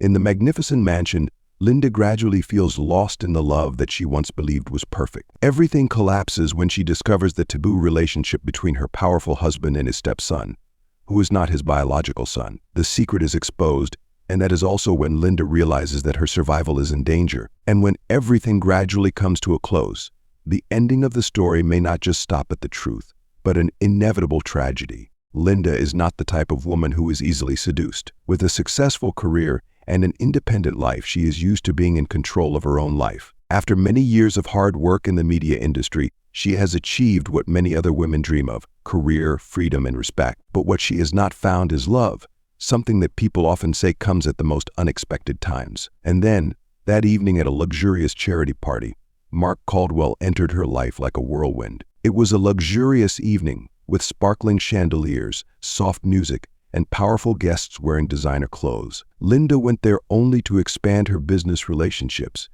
In the magnificent mansion, Linda gradually feels lost in the love that she once believed was perfect. Everything collapses when she discovers the taboo relationship between her powerful husband and his stepson, who is not his biological son. The secret is exposed, and that is also when Linda realizes that her survival is in danger. And when everything gradually comes to a close, the ending of the story may not just stop at the truth, but an inevitable tragedy. Linda is not the type of woman who is easily seduced. With a successful career and an independent life, she is used to being in control of her own life. After many years of hard work in the media industry, she has achieved what many other women dream of: career, freedom, and respect. But what she has not found is love, something that people often say comes at the most unexpected times. And then, that evening at a luxurious charity party, Mark Caldwell entered her life like a whirlwind. It was a luxurious evening, with sparkling chandeliers, soft music, and powerful guests wearing designer clothes. Linda went there only to expand her business relationships,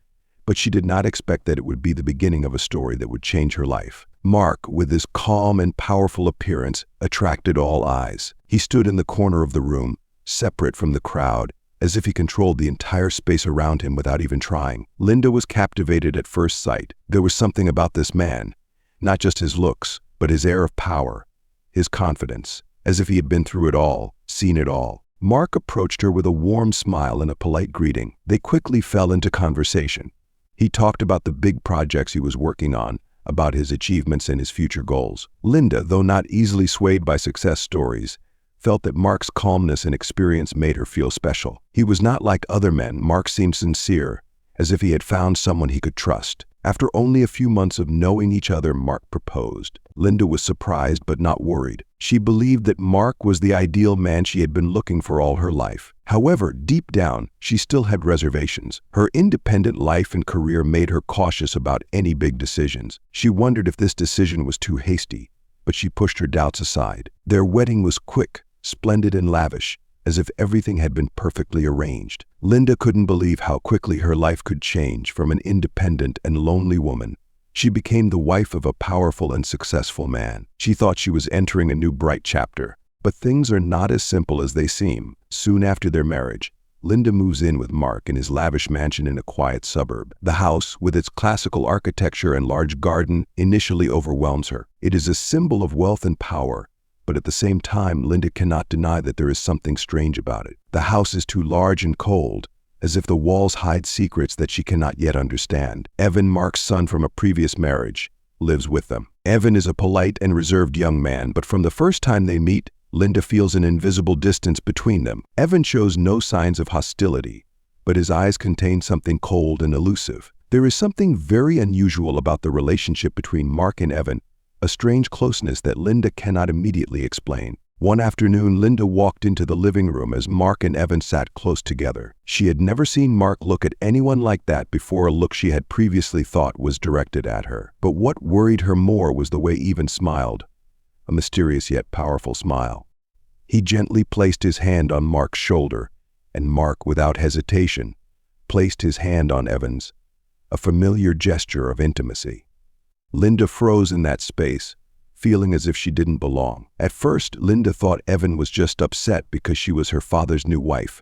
but she did not expect that it would be the beginning of a story that would change her life. Mark, with his calm and powerful appearance, attracted all eyes. He stood in the corner of the room, separate from the crowd, as if he controlled the entire space around him without even trying. Linda was captivated at first sight. There was something about this man, not just his looks, but his air of power, his confidence, as if he had been through it all, seen it all. Mark approached her with a warm smile and a polite greeting. They quickly fell into conversation. He talked about the big projects he was working on, about his achievements and his future goals. Linda, though not easily swayed by success stories, felt that Mark's calmness and experience made her feel special. He was not like other men. Mark seemed sincere, as if he had found someone he could trust. After only a few months of knowing each other, Mark proposed. Linda was surprised but not worried. She believed that Mark was the ideal man she had been looking for all her life. However, deep down, she still had reservations. Her independent life and career made her cautious about any big decisions. She wondered if this decision was too hasty, but she pushed her doubts aside. Their wedding was quick, splendid, and lavish, as if everything had been perfectly arranged. Linda couldn't believe how quickly her life could change. From an independent and lonely woman, she became the wife of a powerful and successful man. She thought she was entering a new bright chapter. But things are not as simple as they seem. Soon after their marriage, Linda moves in with Mark in his lavish mansion in a quiet suburb. The house, with its classical architecture and large garden, initially overwhelms her. It is a symbol of wealth and power, but at the same time, Linda cannot deny that there is something strange about it. The house is too large and cold, as if the walls hide secrets that she cannot yet understand. Evan, Mark's son from a previous marriage, lives with them. Evan is a polite and reserved young man, but from the first time they meet, Linda feels an invisible distance between them. Evan shows no signs of hostility, but his eyes contain something cold and elusive. There is something very unusual about the relationship between Mark and Evan, a strange closeness that Linda cannot immediately explain. One afternoon, Linda walked into the living room as Mark and Evan sat close together. She had never seen Mark look at anyone like that before, a look she had previously thought was directed at her. But what worried her more was the way Evan smiled, a mysterious yet powerful smile. He gently placed his hand on Mark's shoulder, and Mark, without hesitation, placed his hand on Evan's, a familiar gesture of intimacy. Linda froze in that space, feeling as if she didn't belong. At first, Linda thought Evan was just upset because she was her father's new wife,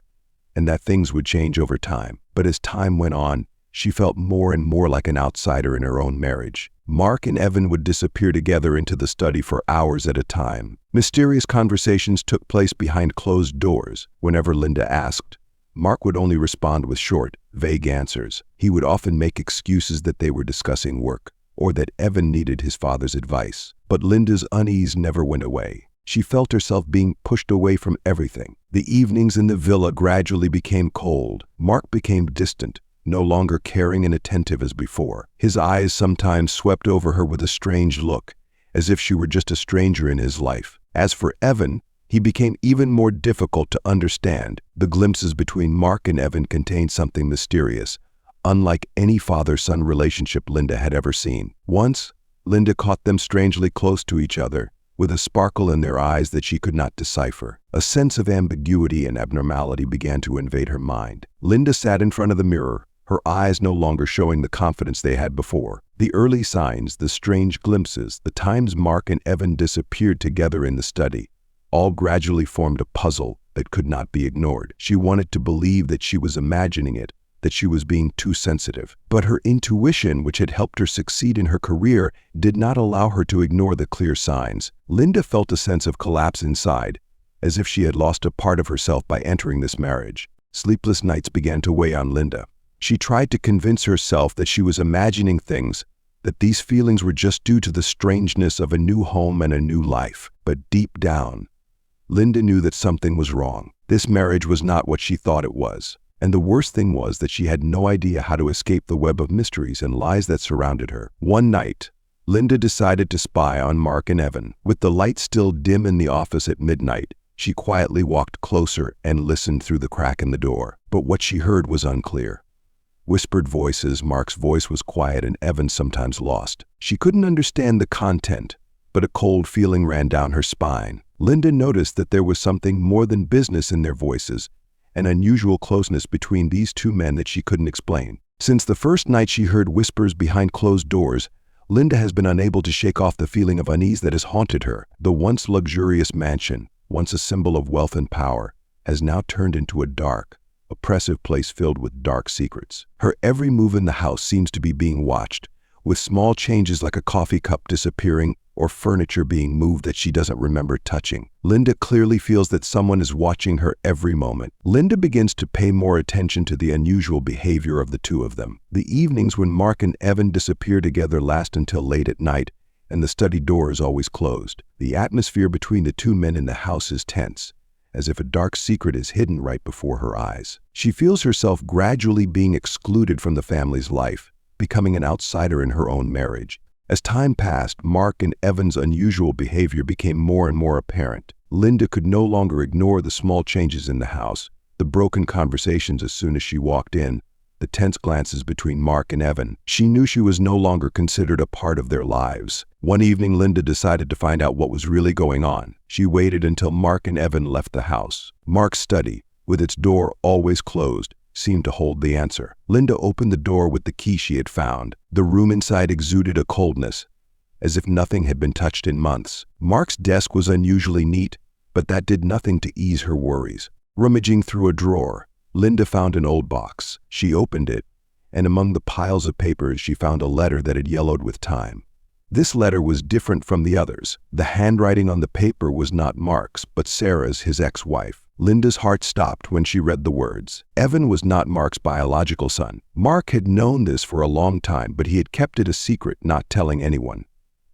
and that things would change over time. But as time went on, she felt more and more like an outsider in her own marriage. Mark and Evan would disappear together into the study for hours at a time. Mysterious conversations took place behind closed doors. Whenever Linda asked, Mark would only respond with short, vague answers. He would often make excuses that they were discussing work, or that Evan needed his father's advice. But Linda's unease never went away. She felt herself being pushed away from everything. The evenings in the villa gradually became cold. Mark became distant, no longer caring and attentive as before. His eyes sometimes swept over her with a strange look, as if she were just a stranger in his life. As for Evan, he became even more difficult to understand. The glimpses between Mark and Evan contained something mysterious, unlike any father-son relationship Linda had ever seen. Once, Linda caught them strangely close to each other, with a sparkle in their eyes that she could not decipher. A sense of ambiguity and abnormality began to invade her mind. Linda sat in front of the mirror, her eyes no longer showing the confidence they had before. The early signs, the strange glimpses, the times Mark and Evan disappeared together in the study, all gradually formed a puzzle that could not be ignored. She wanted to believe that she was imagining it, that she was being too sensitive. But her intuition, which had helped her succeed in her career, did not allow her to ignore the clear signs. Linda felt a sense of collapse inside, as if she had lost a part of herself by entering this marriage. Sleepless nights began to weigh on Linda. She tried to convince herself that she was imagining things, that these feelings were just due to the strangeness of a new home and a new life. But deep down, Linda knew that something was wrong. This marriage was not what she thought it was. And the worst thing was that she had no idea how to escape the web of mysteries and lies that surrounded her. One night, Linda decided to spy on Mark and Evan. With the light still dim in the office at midnight, she quietly walked closer and listened through the crack in the door. But what she heard was unclear. Whispered voices, Mark's voice was quiet and Evan's sometimes lost. She couldn't understand the content, but a cold feeling ran down her spine. Linda noticed that there was something more than business in their voices, an unusual closeness between these two men that she couldn't explain. Since the first night she heard whispers behind closed doors, Linda has been unable to shake off the feeling of unease that has haunted her. The once luxurious mansion, once a symbol of wealth and power, has now turned into a dark, oppressive place filled with dark secrets. Her every move in the house seems to be being watched, with small changes like a coffee cup disappearing or furniture being moved that she doesn't remember touching. Linda clearly feels that someone is watching her every moment. Linda begins to pay more attention to the unusual behavior of the two of them. The evenings when Mark and Evan disappear together last until late at night, and the study door is always closed. The atmosphere between the two men in the house is tense, as if a dark secret is hidden right before her eyes. She feels herself gradually being excluded from the family's life, becoming an outsider in her own marriage. As time passed, Mark and Evan's unusual behavior became more and more apparent. Linda could no longer ignore the small changes in the house, the broken conversations as soon as she walked in, the tense glances between Mark and Evan. She knew she was no longer considered a part of their lives. One evening, Linda decided to find out what was really going on. She waited until Mark and Evan left the house. Mark's study, with its door always closed, seemed to hold the answer. Linda opened the door with the key she had found. The room inside exuded a coldness, as if nothing had been touched in months. Mark's desk was unusually neat, but that did nothing to ease her worries. Rummaging through a drawer, Linda found an old box. She opened it, and among the piles of papers she found a letter that had yellowed with time. This letter was different from the others. The handwriting on the paper was not Mark's, but Sarah's, his ex-wife. Linda's heart stopped when she read the words. Evan was not Mark's biological son. Mark had known this for a long time, but he had kept it a secret, not telling anyone,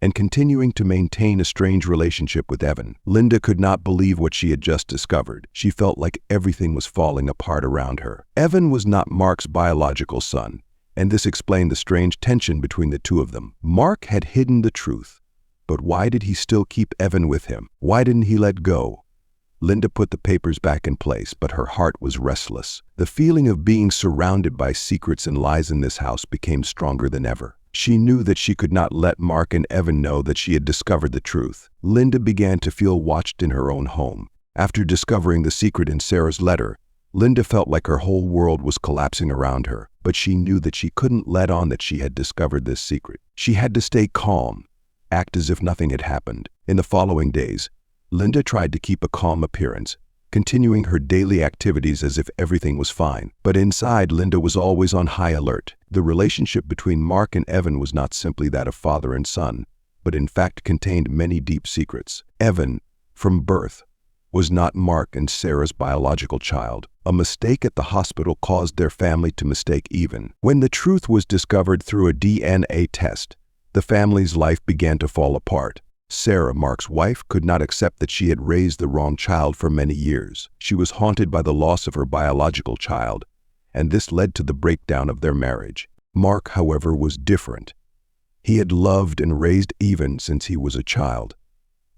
and continuing to maintain a strange relationship with Evan. Linda could not believe what she had just discovered. She felt like everything was falling apart around her. Evan was not Mark's biological son, and this explained the strange tension between the two of them. Mark had hidden the truth, but why did he still keep Evan with him? Why didn't he let go? Linda put the papers back in place, but her heart was restless. The feeling of being surrounded by secrets and lies in this house became stronger than ever. She knew that she could not let Mark and Evan know that she had discovered the truth. Linda began to feel watched in her own home. After discovering the secret in Sarah's letter, Linda felt like her whole world was collapsing around her, but she knew that she couldn't let on that she had discovered this secret. She had to stay calm, act as if nothing had happened. In the following days, Linda tried to keep a calm appearance, continuing her daily activities as if everything was fine. But inside, Linda was always on high alert. The relationship between Mark and Evan was not simply that of father and son, but in fact contained many deep secrets. Evan, from birth, was not Mark and Sarah's biological child. A mistake at the hospital caused their family to mistake Evan. When the truth was discovered through a DNA test, the family's life began to fall apart. Sarah, Mark's wife, could not accept that she had raised the wrong child for many years. She was haunted by the loss of her biological child, and this led to the breakdown of their marriage. Mark, however, was different. He had loved and raised Evan since he was a child,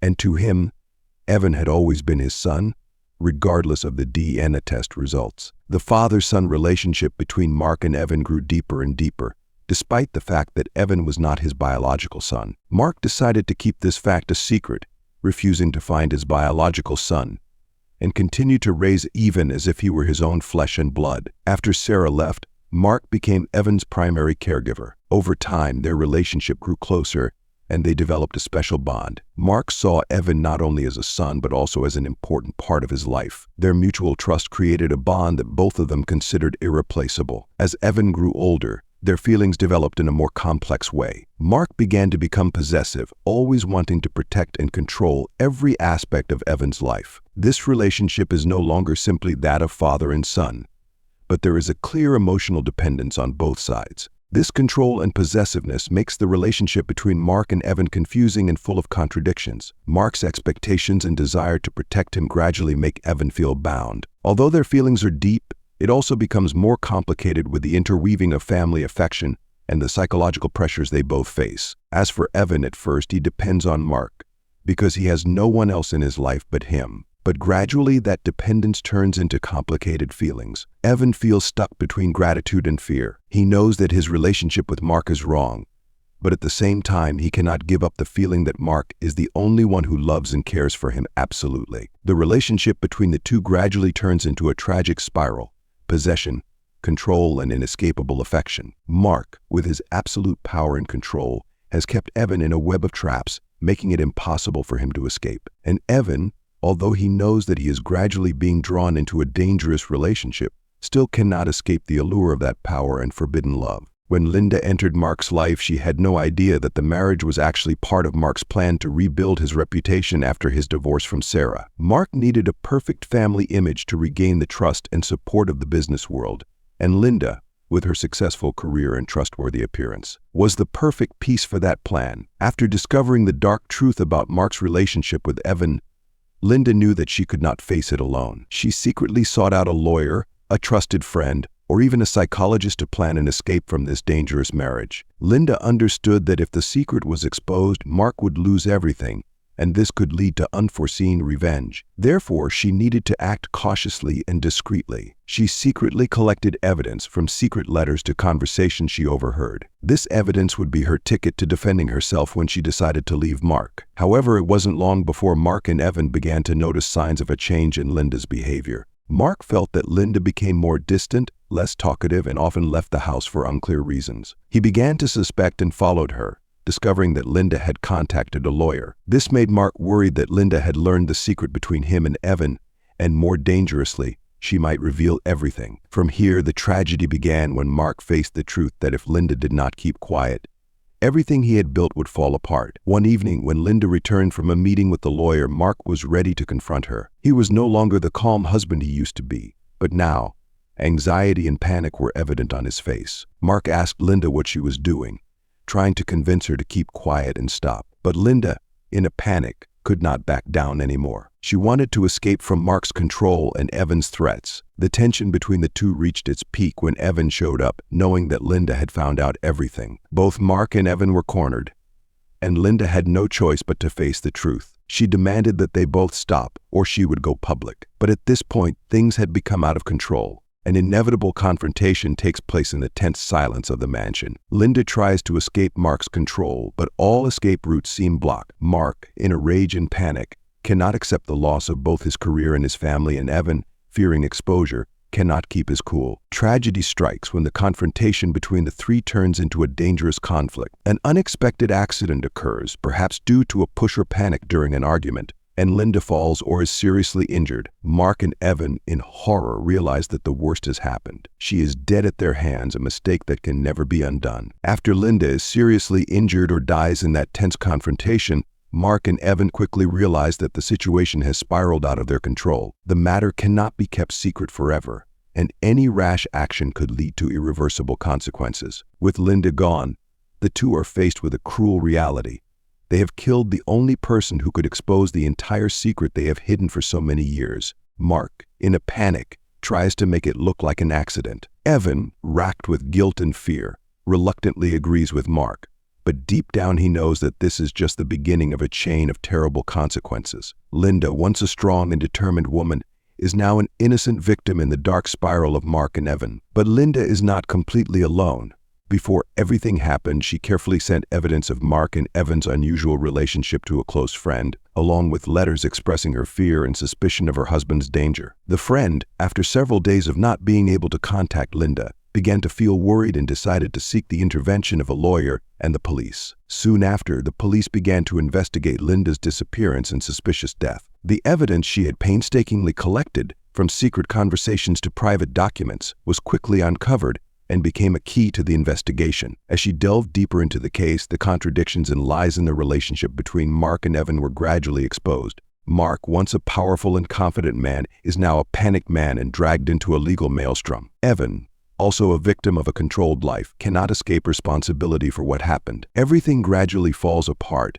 and to him, Evan had always been his son, regardless of the DNA test results. The father-son relationship between Mark and Evan grew deeper and deeper, despite the fact that Evan was not his biological son. Mark decided to keep this fact a secret, refusing to find his biological son, and continued to raise Evan as if he were his own flesh and blood. After Sarah left, Mark became Evan's primary caregiver. Over time, their relationship grew closer, and they developed a special bond. Mark saw Evan not only as a son but also as an important part of his life. Their mutual trust created a bond that both of them considered irreplaceable. As Evan grew older, their feelings developed in a more complex way. Mark began to become possessive, always wanting to protect and control every aspect of Evan's life. This relationship is no longer simply that of father and son, but there is a clear emotional dependence on both sides. This control and possessiveness makes the relationship between Mark and Evan confusing and full of contradictions. Mark's expectations and desire to protect him gradually make Evan feel bound. Although their feelings are deep, it also becomes more complicated with the interweaving of family affection and the psychological pressures they both face. As for Evan, at first he depends on Mark because he has no one else in his life but him. But gradually that dependence turns into complicated feelings. Evan feels stuck between gratitude and fear. He knows that his relationship with Mark is wrong, but at the same time he cannot give up the feeling that Mark is the only one who loves and cares for him absolutely. The relationship between the two gradually turns into a tragic spiral: possession, control, and inescapable affection. Mark, with his absolute power and control, has kept Evan in a web of traps, making it impossible for him to escape. And Evan, although he knows that he is gradually being drawn into a dangerous relationship, still cannot escape the allure of that power and forbidden love. When Linda entered Mark's life, she had no idea that the marriage was actually part of Mark's plan to rebuild his reputation after his divorce from Sarah. Mark needed a perfect family image to regain the trust and support of the business world, and Linda, with her successful career and trustworthy appearance, was the perfect piece for that plan. After discovering the dark truth about Mark's relationship with Evan, Linda knew that she could not face it alone. She secretly sought out a lawyer, a trusted friend, or even a psychologist to plan an escape from this dangerous marriage. Linda understood that if the secret was exposed, Mark would lose everything, and this could lead to unforeseen revenge. Therefore, she needed to act cautiously and discreetly. She secretly collected evidence, from secret letters to conversations she overheard. This evidence would be her ticket to defending herself when she decided to leave Mark. However, it wasn't long before Mark and Evan began to notice signs of a change in Linda's behavior. Mark felt that Linda became more distant, less talkative, and often left the house for unclear reasons. He began to suspect and followed her, discovering that Linda had contacted a lawyer. This made Mark worried that Linda had learned the secret between him and Evan, and more dangerously, she might reveal everything. From here, the tragedy began when Mark faced the truth that if Linda did not keep quiet, everything he had built would fall apart. One evening, when Linda returned from a meeting with the lawyer, Mark was ready to confront her. He was no longer the calm husband he used to be, but now, anxiety and panic were evident on his face. Mark asked Linda what she was doing, trying to convince her to keep quiet and stop. But Linda, in a panic, could not back down anymore. She wanted to escape from Mark's control and Evan's threats. The tension between the two reached its peak when Evan showed up, knowing that Linda had found out everything. Both Mark and Evan were cornered, and Linda had no choice but to face the truth. She demanded that they both stop, or she would go public. But at this point, things had become out of control. An inevitable confrontation takes place in the tense silence of the mansion. Linda tries to escape Mark's control, but all escape routes seem blocked. Mark, in a rage and panic, cannot accept the loss of both his career and his family, and Evan, fearing exposure, cannot keep his cool. Tragedy strikes when the confrontation between the three turns into a dangerous conflict. An unexpected accident occurs, perhaps due to a push or panic during an argument, and Linda falls or is seriously injured. Mark and Evan, in horror, realize that the worst has happened. She is dead at their hands, a mistake that can never be undone. After Linda is seriously injured or dies in that tense confrontation, Mark and Evan quickly realize that the situation has spiraled out of their control. The matter cannot be kept secret forever, and any rash action could lead to irreversible consequences. With Linda gone, the two are faced with a cruel reality. They have killed the only person who could expose the entire secret they have hidden for so many years. Mark, in a panic, tries to make it look like an accident. Evan, racked with guilt and fear, reluctantly agrees with Mark. But deep down he knows that this is just the beginning of a chain of terrible consequences. Linda, once a strong and determined woman, is now an innocent victim in the dark spiral of Mark and Evan. But Linda is not completely alone. Before everything happened, she carefully sent evidence of Mark and Evan's unusual relationship to a close friend, along with letters expressing her fear and suspicion of her husband's danger. The friend, after several days of not being able to contact Linda, began to feel worried and decided to seek the intervention of a lawyer and the police. Soon after, the police began to investigate Linda's disappearance and suspicious death. The evidence she had painstakingly collected, from secret conversations to private documents, was quickly uncovered and became a key to the investigation. As she delved deeper into the case, the contradictions and lies in the relationship between Mark and Evan were gradually exposed. Mark, once a powerful and confident man, is now a panicked man and dragged into a legal maelstrom. Evan, also a victim of a controlled life, cannot escape responsibility for what happened. Everything gradually falls apart,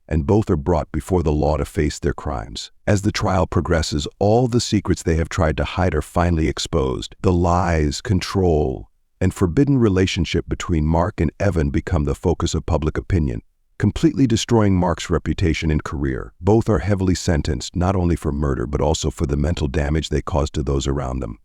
and both are brought before the law to face their crimes. As the trial progresses, all the secrets they have tried to hide are finally exposed. The lies, control, and forbidden relationship between Mark and Evan become the focus of public opinion, completely destroying Mark's reputation and career. Both are heavily sentenced, not only for murder but also for the mental damage they caused to those around them.